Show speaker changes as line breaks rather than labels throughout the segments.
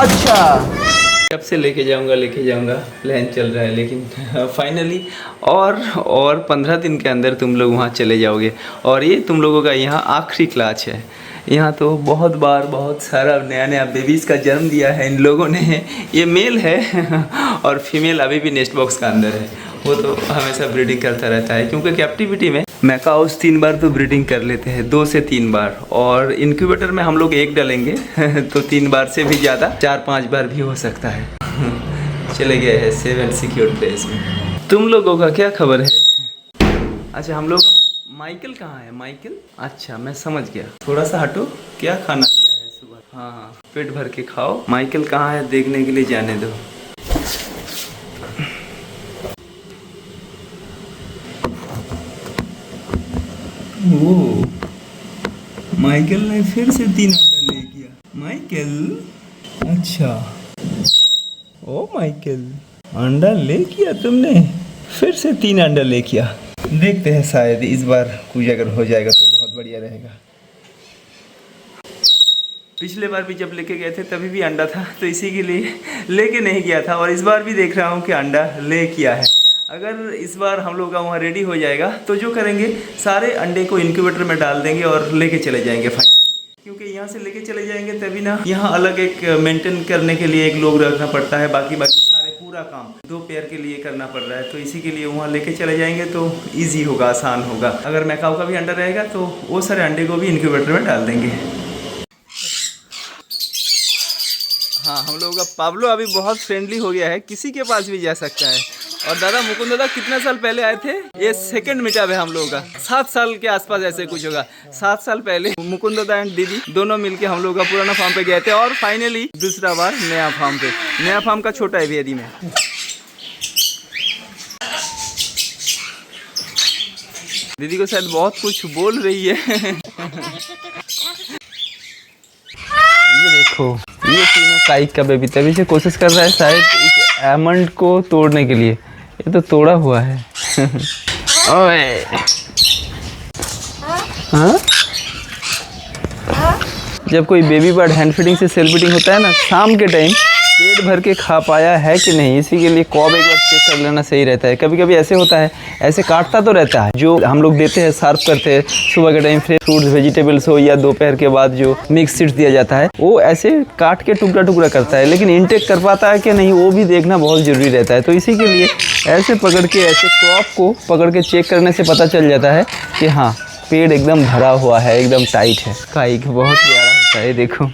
अच्छा
कब से लेके जाऊंगा प्लान चल रहा है, लेकिन फाइनली और 15 दिन के अंदर तुम लोग वहाँ चले जाओगे। और ये तुम लोगों का यहाँ आखिरी क्लास है। यहाँ तो बहुत सारा नया नया बेबीज़ का जन्म दिया है इन लोगों ने। ये मेल है और फीमेल अभी भी नेस्ट बॉक्स का अंदर है। वो तो हमेशा ब्रीडिंग करता रहता है, क्योंकि कैप्टिविटी में मैकाउस 3 बार तो ब्रीडिंग कर लेते हैं, 2 से 3 बार। और इनक्यूबेटर में हम लोग 1 डालेंगे तो 3 बार से भी ज़्यादा 4-5 बार भी हो सकता है। चले गए हैं 7 सिक्योर प्लेस में। तुम लोगों का क्या खबर है? अच्छा, हम लोग का माइकल कहाँ है? माइकल, अच्छा मैं समझ गया। थोड़ा सा हटो, क्या खाना दिया है सुबह? हाँ, पेट भर के खाओ। माइकल कहाँ है देखने के लिए जाने दो। ओह, माइकल ने फिर से 3 अंडा ले गया। माइकल, अच्छा, ओ माइकल, अंडा ले किया तुमने? फिर से 3 अंडा ले किया। देखते हैं, शायद इस बार कुछ अगर हो जाएगा तो बहुत बढ़िया रहेगा। पिछले बार भी जब लेके गए थे तभी भी अंडा था, तो इसी के लिए लेके नहीं गया था। और इस बार भी देख रहा हूँ कि अंडा ले किया है। अगर इस बार हम लोग का वहाँ रेडी हो जाएगा तो जो करेंगे, सारे अंडे को इनक्यूबेटर में डाल देंगे और लेके चले जाएंगे फाइनली। क्योंकि यहाँ से लेके चले जाएंगे तभी ना, यहाँ अलग एक मेंटेन करने के लिए एक लोग रखना पड़ता है। बाकी सारे पूरा काम 2 पेयर के लिए करना पड़ रहा है, तो इसी के लिए वहाँ लेके चले जाएंगे तो ईजी होगा, आसान होगा। अगर मैकाओ का भी अंडा रहेगा तो वो सारे अंडे को भी इनक्यूबेटर में डाल देंगे। हाँ, हम लोगों का पाब्लो अभी बहुत फ्रेंडली हो गया है, किसी के पास भी जा सकता है। और दादा, मुकुंद दादा कितने साल पहले आए थे? ये सेकंड मीटअप है हम लोगों का। 7 साल के आसपास ऐसे कुछ होगा। 7 साल पहले मुकुंद दादा एंड दीदी दोनों मिलके हम लोग का पुराना फार्म पे गए थे, और फाइनली दूसरा बार नया फार्म पे। नया फार्म का छोटा है भेदी में। दीदी को शायद बहुत कुछ बोल रही है। ये देखो, ये तीनों काइक का बेबी तभी से कोशिश कर रहा है शायद इस एमंड को तोड़ने के लिए। ये तो तोड़ा हुआ है। ओए, हाँ? जब कोई बेबी बर्ड हैंड फीडिंग से सेल्फ फीडिंग होता है ना, शाम के टाइम पेट भर के खा पाया है कि नहीं, इसी के लिए कॉब एक बार चेक कर लेना सही रहता है। कभी कभी ऐसे होता है, ऐसे काटता तो रहता है, जो हम लोग देते हैं सर्व करते हैं सुबह के टाइम, फ्रेश फ्रूट्स वेजिटेबल्स हो या दोपहर के बाद जो मिक्स सीड्स दिया जाता है, वो ऐसे काट के टुकड़ा टुकड़ा करता है, लेकिन इनटेक कर पाता है कि नहीं वो भी देखना बहुत ज़रूरी रहता है। तो इसी के लिए ऐसे पकड़ के, ऐसे क्रॉप को पकड़ के चेक करने से पता चल जाता है कि हाँ, पेड़ एकदम भरा हुआ है, एकदम टाइट है। काइक बहुत प्यारा होता है, देखो।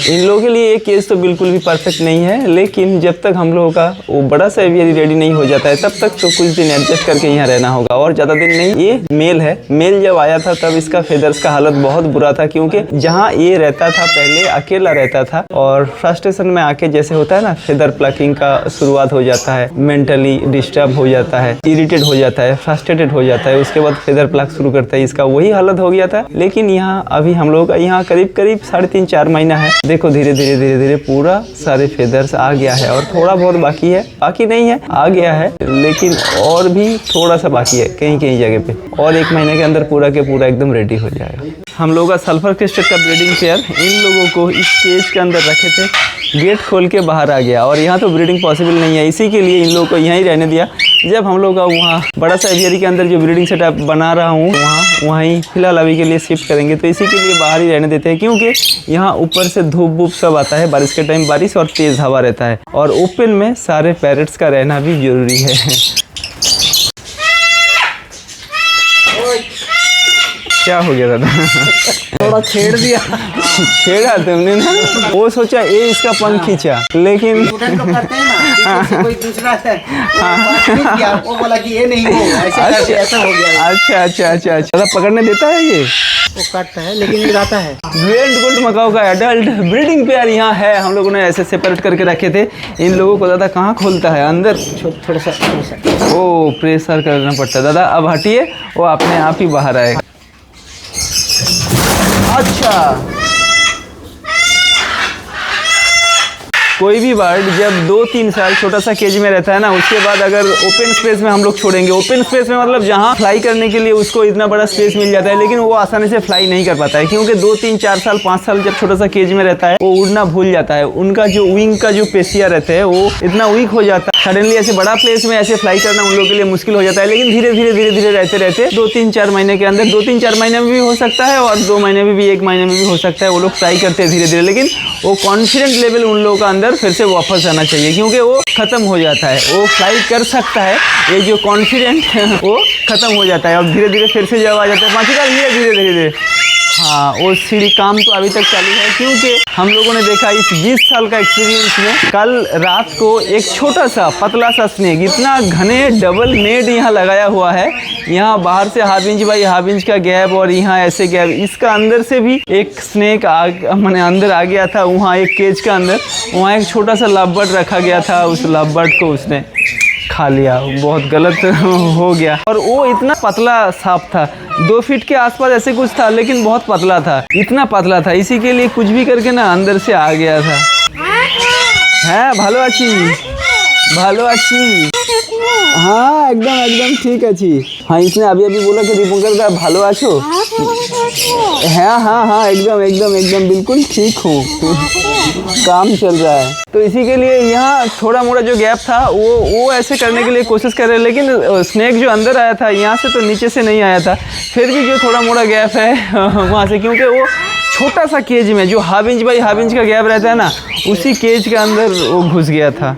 इन लोगों के लिए ये केस तो बिल्कुल भी परफेक्ट नहीं है, लेकिन जब तक हम लोगों का वो बड़ा सा एवियरी रेडी नहीं हो जाता है तब तक तो कुछ दिन एडजस्ट करके यहाँ रहना होगा, और ज़्यादा दिन नहीं। ये मेल है। मेल जब आया था तब इसका फेदर्स का हालत बहुत बुरा था, क्योंकि जहाँ ये रहता था पहले अकेला रहता था, और फ्रस्ट्रेशन में आके जैसे होता है ना, फेदर प्लकिंग का शुरुआत हो जाता है, मेंटली डिस्टर्ब हो जाता है, इरिटेट हो जाता है, फ्रस्ट्रेटेड हो जाता है, उसके बाद फेदर प्लक शुरू करता है। इसका वही हालत हो गया था। लेकिन यहाँ अभी हम लोगों का यहाँ करीब 3.5-4 महीना है। देखो धीरे धीरे पूरा सारे फेदर्स आ गया है, और थोड़ा बहुत बाकी है, बाकी नहीं है, आ गया है, लेकिन और भी थोड़ा सा बाकी है कहीं कहीं जगह पे। और 1 महीने के अंदर पूरा के पूरा एकदम रेडी हो जाएगा। हम लोगों का सल्फर क्रिस्टल का ब्रीडिंग पेयर इन लोगों को इस केज के अंदर रखे थे, गेट खोल के बाहर आ गया, और यहाँ तो ब्रीडिंग पॉसिबल नहीं है, इसी के लिए इन लोगों को यहीं रहने दिया। जब हम लोग का वहाँ बड़ा सा एवियरी के अंदर जो ब्रीडिंग सेटअप बना रहा हूँ, वहीं फिलहाल अभी के लिए शिफ्ट करेंगे, तो इसी के लिए बाहर ही रहने देते हैं, क्योंकि यहाँ ऊपर से धूप वूप सब आता है, बारिश के टाइम बारिश और तेज़ हवा रहता है, और ओपन में सारे पैरेट्स का रहना भी जरूरी है। क्या हो गया दादा?
थोड़ा छेड़ दिया।
छेड़ा तुमने ना, वो सोचा ये इसका पंख खींचा, लेकिन
लोग करते हैं ना, कोई दूसरा है, वो बोला कि ये नहीं हो, ऐसा हो गया।
अच्छा, दादा पकड़ने देता है ये?
वो काटता है लेकिन गिराता है।
ग्रेट गोल्ड मकाओ का एडल्ट ब्रीडिंग पेयर यहाँ है। हम लोगों ने ऐसे सेपरेट करके रखे थे। इन लोगों को दादा कहाँ खोलता है? अंदर
थोड़ा सा
ओ प्रेशर करना पड़ता है। दादा अब हटिए, वो अपने आप ही बाहर आएगा। अच्छा कोई भी बर्ड जब 2-3 साल छोटा सा केज में रहता है ना, उसके बाद अगर ओपन स्पेस में हम लोग छोड़ेंगे, ओपन स्पेस में मतलब जहाँ फ्लाई करने के लिए उसको इतना बड़ा स्पेस मिल जाता है, लेकिन वो आसानी से फ्लाई नहीं कर पाता है, क्योंकि 2-3-4 साल 5 साल जब छोटा सा केज में रहता है वो उड़ना भूल जाता है। उनका जो विंग का जो पेशिया रहते हैं वो इतना वीक हो जाता है, सडनली ऐसे बड़ा प्लेस में ऐसे फ्लाई करना उन लोगों के लिए मुश्किल हो जाता है। लेकिन धीरे धीरे रहते 2-3-4 महीने के अंदर, 2-3-4 महीने में भी हो सकता है और 2 महीने में भी, 1 महीने में भी हो सकता है, वो लोग ट्राई करते हैं धीरे, लेकिन वो कॉन्फिडेंट लेवल उन लोगों का अंदर फिर से वापस आना चाहिए, क्योंकि वो खत्म हो जाता है। वो फ्लाई कर सकता है, ये जो कॉन्फिडेंट वो खत्म हो जाता है और धीरे फिर से जब आ जाता है 5 साल धीरे। हाँ, वो सीढ़ी काम तो अभी तक चालू है, क्योंकि हम लोगों ने देखा इस 20 साल का एक्सपीरियंस में, कल रात को एक छोटा सा पतला सा स्नेक, इतना घने डबल नेट यहाँ लगाया हुआ है, यहाँ बाहर से 1/2 इंच बाई 1/2 इंच का गैप और यहाँ ऐसे गैप, इसका अंदर से भी एक स्नेक मैंने अंदर आ गया था, वहाँ एक केज का अंदर, वहाँ एक छोटा सा लव बर्ड रखा गया था, उस लव बर्ड को उसने खा लिया, बहुत गलत हो गया। और वो इतना पतला सांप था, 2 फीट के आसपास ऐसे कुछ था, लेकिन बहुत पतला था, इतना पतला था, इसी के लिए कुछ भी करके ना अंदर से आ गया था। हाँ भालो अच्छी, हाँ एकदम ठीक अच्छी। हाँ, इसने अभी बोला कि दीपंकर दा भालो आछो। हाँ एकदम बिल्कुल ठीक हूँ, काम चल रहा है। तो इसी के लिए यहाँ थोड़ा मोड़ा जो गैप था वो ऐसे करने के लिए कोशिश कर रहे हैं, लेकिन स्नेक जो अंदर आया था यहाँ से तो नीचे से नहीं आया था, फिर भी जो थोड़ा मोड़ा गैप है वहाँ से, क्योंकि वो छोटा सा केज में जो 1/2 इंच बाई 1/2 इंच का गैप रहता है ना, उसी केज के अंदर वो घुस गया था।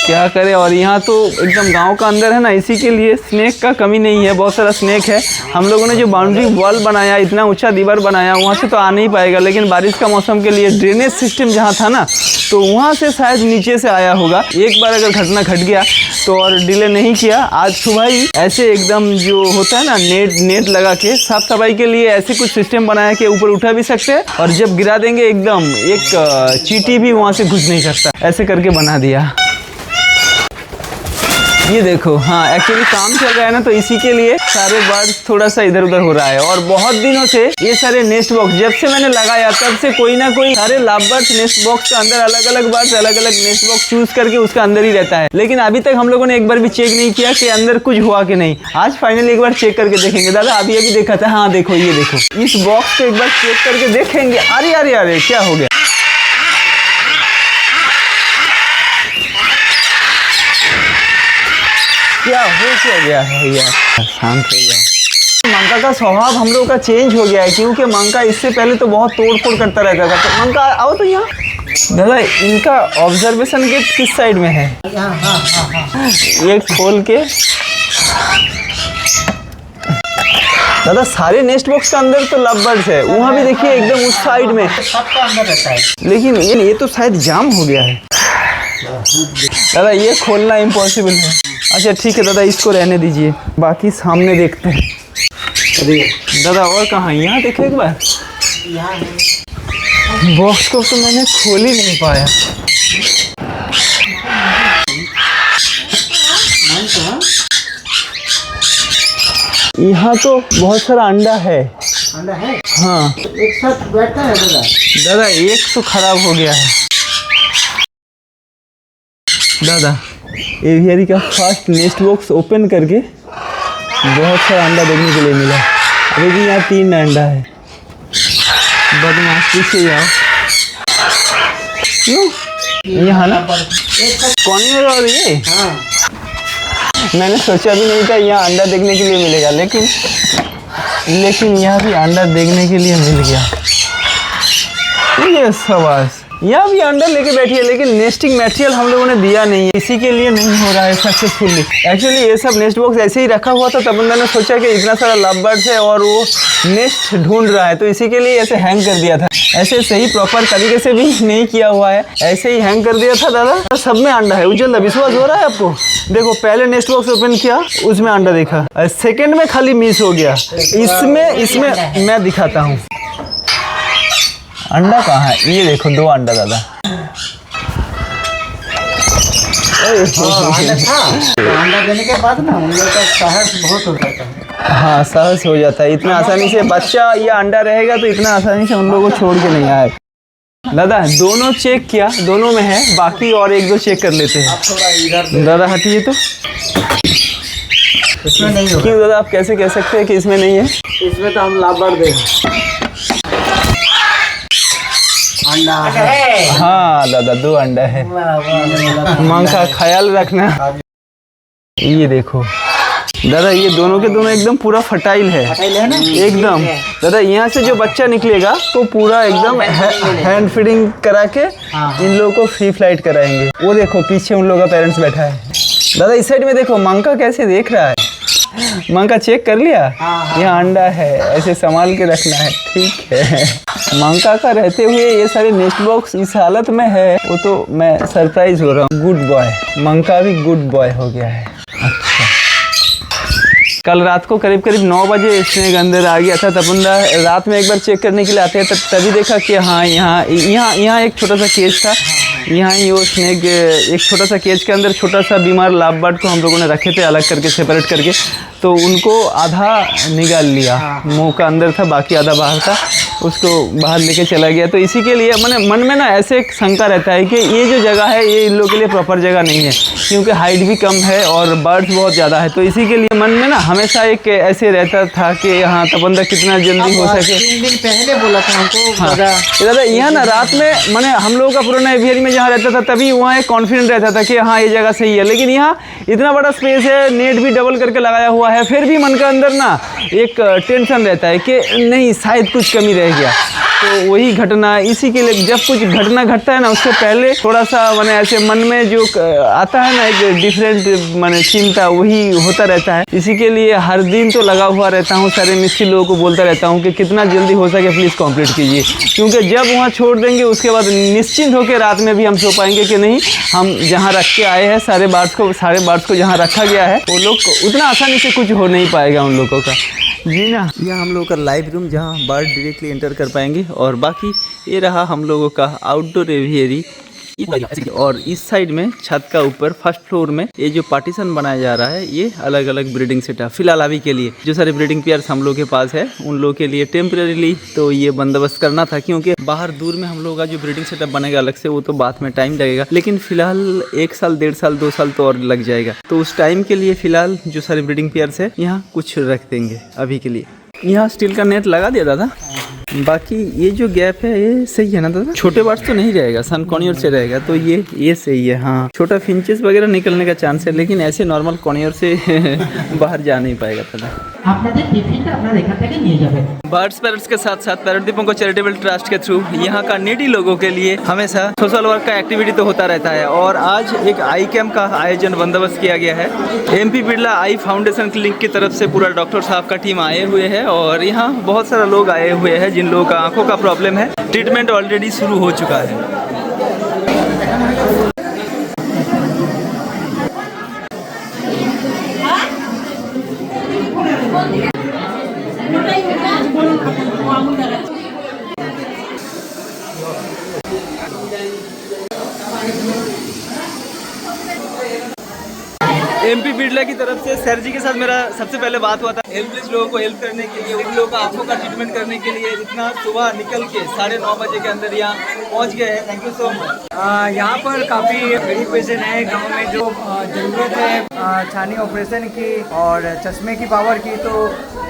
क्या करे, और यहाँ तो एकदम गांव का अंदर है ना, इसी के लिए स्नेक का कमी नहीं है, बहुत सारा स्नेक है। हम लोगों ने जो बाउंड्री वॉल बनाया, इतना ऊंचा दीवार बनाया, वहाँ से तो आ नहीं पाएगा, लेकिन बारिश का मौसम के लिए ड्रेनेज सिस्टम जहाँ था ना, तो वहाँ से शायद नीचे से आया होगा। एक बार अगर घटना घट गया तो और डिले नहीं किया, आज सुबह ही ऐसे एकदम जो होता है ना नेट लगा के साफ सफाई के लिए ऐसे कुछ सिस्टम बनाया कि ऊपर उठा भी सकते हैं, और जब गिरा देंगे एकदम एक चींटी भी वहाँ से घुस नहीं सकता, ऐसे करके बना दिया। ये देखो, हाँ एक्चुअली काम चल रहा है ना, तो इसी के लिए सारे बर्ड्स थोड़ा सा इधर उधर हो रहा है। और बहुत दिनों से ये सारे नेस्ट बॉक्स जब से मैंने लगाया, तब से कोई ना कोई सारे लव बर्ड्स नेस्ट बॉक्स के अंदर अलग अलग बर्ड्स अलग अलग नेस्ट बॉक्स चूज करके उसका अंदर ही रहता है, लेकिन अभी तक हम लोगों ने एक बार भी चेक नहीं किया कि अंदर कुछ हुआ कि नहीं। आज फाइनली एक बार चेक करके देखेंगे। दादा अभी देखा था, हाँ देखो, ये देखो, इस बॉक्स को एक बार चेक करके देखेंगे। अरे क्या हो गया, क्या गया है यार, शांत हो जाओ। मंका का स्वभाव हम लोग का चेंज हो गया है, क्योंकि मंका इससे पहले तो बहुत तोड़ फोड़ करता रहता था। तो मंका आओ तो यहाँ। दादा इनका ऑब्जर्वेशन गेट किस साइड में है? ये खोल के दादा, सारे नेस्ट बॉक्स का अंदर तो लव बर्ड्स है, वहाँ भी देखिए एकदम उस साइड में
सबका अंदर रहता है,
लेकिन ये तो शायद जाम हो गया है। दादा ये खोलना इम्पॉसिबल है। अच्छा ठीक है दादा, इसको रहने दीजिए, बाकी सामने देखते हैं। दादा और कहाँ, यहाँ देखो एक बार, बॉक्स को तो मैंने खोल ही नहीं पाया। यहाँ तो बहुत सारा अंडा है। हाँ
एक साथ बैठता है
दादा, एक तो खराब हो गया है। दादा एवियरी का फर्स्ट नेस्ट बॉक्स ओपन करके बहुत सारा अंडा देखने के लिए मिला। अभी भी यहाँ 3 अंडा है। बदमाश पीछे जाओ, क्यों यहाँ ना कॉर्नर, और ये मैंने सोचा भी नहीं था यहाँ अंडा देखने के लिए मिलेगा, लेकिन यहाँ भी अंडा देखने के लिए मिल गया। ये शाबाश, यहाँ भी अंडा लेके बैठी है, लेकिन नेस्टिंग मटेरियल हम लोगों ने दिया नहीं है, इसी के लिए नहीं हो रहा है सक्सेसफुली। एक्चुअली ये सब नेस्ट बॉक्स ऐसे ही रखा हुआ था, तब मैंने सोचा कि इतना सारा लव बर्ड्स है और वो नेस्ट ढूंढ रहा है, तो इसी के लिए ऐसे हैंग कर दिया था। ऐसे सही प्रॉपर तरीके से भी नहीं किया हुआ है, ऐसे ही हैंग कर दिया था। दादा सब में अंडा है, उज्जवल विश्वास हो रहा है आपको? देखो पहले नेस्ट बॉक्स ओपन किया, उसमें अंडा देखा, सेकेंड में खाली मिस हो गया। इसमें मैं दिखाता हूँ अंडा कहाँ है। ये देखो 2 अंडा दादा।
अंडा देने के बाद ना उन लोग का साहस बहुत हो जाता है।
हाँ साहस हो जाता है, इतना आसानी से बच्चा या अंडा रहेगा तो इतना आसानी से उन लोगों को छोड़ के नहीं आए। दादा दोनों चेक किया, दोनों में है, बाकी और एक दो चेक कर लेते हैं।
आप थोड़ा इधर
दादा हटिए तो।
इसमें नहीं होगा।
क्यों दादा, आप कैसे कह सकते हैं कि इसमें नहीं है?
इसमें तो हम लाभर देंगे। अंडा है।
हाँ दादा 2 अंडा है। मांग का ख्याल रखना। ये देखो दादा, ये दोनों के दोनों एकदम पूरा फर्टाइल है
ना?
एकदम। दादा यहाँ से जो बच्चा निकलेगा तो पूरा एकदम हैंड फीडिंग करा के इन लोगों को फ्री फ्लाइट कराएंगे। वो देखो पीछे उन लोगों का पेरेंट्स बैठा है। दादा इस साइड में देखो, मंका कैसे देख रहा है। मंका चेक कर लिया, यहाँ अंडा है, ऐसे संभाल के रखना है, ठीक है। मंका का रहते हुए ये सारे नेस्ट बॉक्स इस हालत में है, वो तो मैं सरप्राइज हो रहा हूँ। गुड बॉय, मंका भी गुड बॉय हो गया है। अच्छा, कल रात को करीब 9 बजे स्नेक अंदर आ गया था। तपंदा रात में एक बार चेक करने के लिए आते हैं, तभी देखा कि हाँ यहाँ एक छोटा सा केज था। यहाँ ही वो स्नेक एक छोटा सा केज के अंदर छोटा सा बीमार लाभ बर्ड को हम लोगों ने रखे थे अलग करके, सेपरेट करके। तो उनको आधा निकाल लिया, मुंह का अंदर था, बाकी आधा बाहर था, उसको बाहर लेके चला गया। तो इसी के लिए मैंने मन में ना ऐसे एक शंका रहता है कि ये जो जगह है ये इन लोगों के लिए प्रॉपर जगह नहीं है, क्योंकि हाइट भी कम है और बर्ड्स बहुत ज़्यादा है। तो इसी के लिए मन में ना हमेशा एक ऐसे रहता था कि हाँ तपंदा कितना जल्दी हो सके।
3 दिन पहले बोला था हमको।
हाँ दादा, यहाँ ना रात में मैंने हम लोगों का पुराना एवियरी में जहाँ रहता था तभी वहाँ एक कॉन्फिडेंट रहता था कि हाँ ये जगह सही है। लेकिन यहाँ इतना बड़ा स्पेस है, नेट भी डबल करके लगाया हुआ है, फिर भी मन के अंदर ना एक टेंशन रहता है कि नहीं शायद कुछ कमी रह गया। तो वही घटना, इसी के लिए जब कुछ घटना घटता है ना उससे पहले थोड़ा सा मैंने ऐसे मन में जो आता है ना एक डिफरेंट मैंने चिंता, वही होता रहता है। इसी के लिए हर दिन तो लगा हुआ रहता हूँ, सारे मिस्त्री लोगों को बोलता रहता हूँ कि कितना जल्दी हो सके प्लीज़ कंप्लीट कीजिए, क्योंकि जब वहाँ छोड़ देंगे उसके बाद निश्चिंत होकर रात में भी हम सो पाएंगे कि नहीं हम जहाँ रख के आए हैं सारे बर्ड्स को जहाँ रखा गया है वो लोग उतना आसानी से कुछ हो नहीं पाएगा उन लोगों का। जी ना, यह हम लोगों का लाइव रूम जहाँ बर्ड डायरेक्टली एंटर कर पाएंगे, और बाकी ये रहा हम लोगों का आउटडोर एवियरी। और इस साइड में छत का ऊपर फर्स्ट फ्लोर में ये जो पार्टीशन बनाया जा रहा है ये अलग अलग ब्रीडिंग सेटअप फिलहाल अभी के लिए जो सारे ब्रीडिंग पेयर्स हम लोग के पास है उन लोगों के लिए टेम्परेरीली तो ये बंदोबस्त करना था, क्योंकि बाहर दूर में हम लोग का जो ब्रीडिंग सेटअप बनेगा अलग से वो तो बाद में टाइम लगेगा, लेकिन फिलहाल 1 साल 1.5 साल 2 साल तो और लग जाएगा। तो उस टाइम के लिए फिलहाल जो सारे ब्रीडिंग पेयर्स है यहाँ कुछ रख देंगे अभी के लिए। यहाँ स्टील का नेट लगा दिया दादा, बाकी ये जो गैप है ये सही है ना दादा? छोटे बर्ड्स तो नहीं रहेगा, सन कॉर्नियर से रहेगा, तो ये सही है। हाँ छोटा फिंचेस वगैरह निकलने का चांस है, लेकिन ऐसे नॉर्मल कॉर्नियर से बाहर जा नहीं पाएगा दादा। बर्ड्स पैरट्स के साथ साथ पैरटदीपों को चैरिटेबल ट्रस्ट के थ्रू यहाँ का नीडी लोगों के लिए हमेशा सोशल वर्क का एक्टिविटी तो होता रहता है, और आज एक आई कैम्प का आयोजन बंदोबस्त किया गया है। MP बिरला आई फाउंडेशन क्लिनिक की तरफ से पूरा डॉक्टर साहब का टीम आए हुए है, और यहाँ बहुत सारा लोग आए हुए हैं जिन लोगों का आंखों का प्रॉब्लम है। ट्रीटमेंट ऑलरेडी शुरू हो चुका है। MP बिरला की तरफ से सर जी के साथ मेरा सबसे पहले बात हुआ था हेल्पलेस लोगों को हेल्प करने के लिए, उन लोगों का आंखों का ट्रीटमेंट करने के लिए इतना सुबह निकल के 9:30 बजे के अंदर यहाँ पहुँच गए हैं। Thank you so much.
यहाँ पर काफ़ी गरीब पेशेंट है गांव में जो ज़रूरत है छानी ऑपरेशन की और चश्मे की पावर की, तो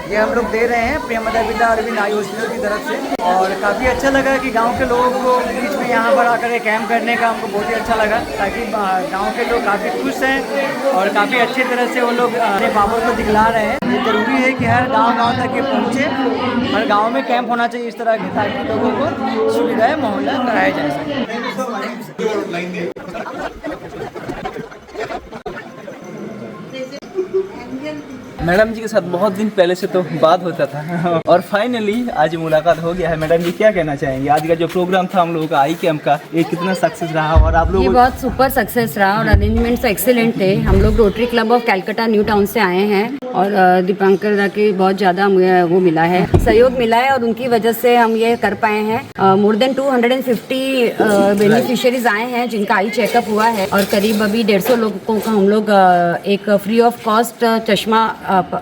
ये हम लोग दे रहे हैं प्रेम माता बिरला अरविंद आई हॉस्पिटल की तरफ से। और काफ़ी अच्छा लगा कि गांव के लोगों को बीच में यहाँ पर आकर कैंप करने का हमको बहुत ही अच्छा लगा, ताकि गांव के लोग काफ़ी खुश हैं और काफ़ी अच्छी तरह से वो लोग अपने पावर को दिखला रहे हैं। ये ज़रूरी है कि हर गांव तक ये पहुँचे, हर गांव में कैंप होना चाहिए इस तरह के, ताकि लोगों को सुविधाएँ मुहैया कराया जा सके।
मैडम जी के साथ बहुत दिन पहले से तो बात होता था और फाइनली आज मुलाकात हो गया है। मैडम जी क्या कहना चाहेंगे, आज का जो प्रोग्राम था हम लोगों का आई कैम्प का ये कितना सक्सेस रहा? और आप लोग
ये बहुत सुपर सक्सेस रहा और अरेंजमेंट्स एक्सीलेंट थे। हम लोग rotary club of Calcutta new town से आए हैं और दीपांकर दा के बहुत ज़्यादा वो मिला है, सहयोग मिला है और उनकी वजह से हम ये कर पाए हैं। मोर देन 250 बेनिफिशियरीज आए हैं जिनका आई चेकअप हुआ है और करीब अभी 150 लोगों को हम लोग एक फ्री ऑफ कॉस्ट चश्मा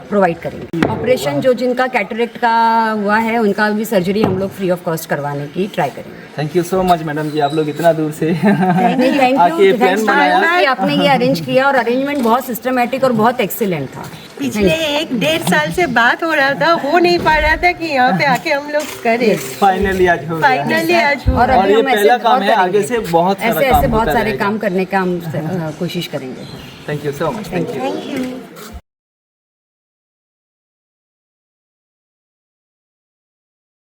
प्रोवाइड करेंगे। ऑपरेशन जो जिनका कैटरेक्ट का हुआ है उनका भी सर्जरी हम लोग फ्री ऑफ कॉस्ट करवाने की ट्राई करेंगे।
Thank you so much madam ji, आप लोग इतना दूर से
थैंक
आके
यू
प्लान बनाया।
कि आपने ये अरेंज किया और अरेंजमेंट बहुत सिस्टमेटिक और बहुत एक्सीलेंट था।
पिछले 1-1.5 साल से बात हो रहा था, हो नहीं पा रहा था कि यहाँ पे आके हम लोग करें।
फाइनली आज हो गया।
फाइनली आज हुआ।
और
और
अभी
ये
हम ऐसे
पहला काम
बहुत
है, आगे
करेंगे।
से बहुत सारा
ऐसे
काम
बहुत
होता
सारे
रहेगा।
काम करने का हम कोशिश करेंगे।
Thank you so much, thank you.
Thank you.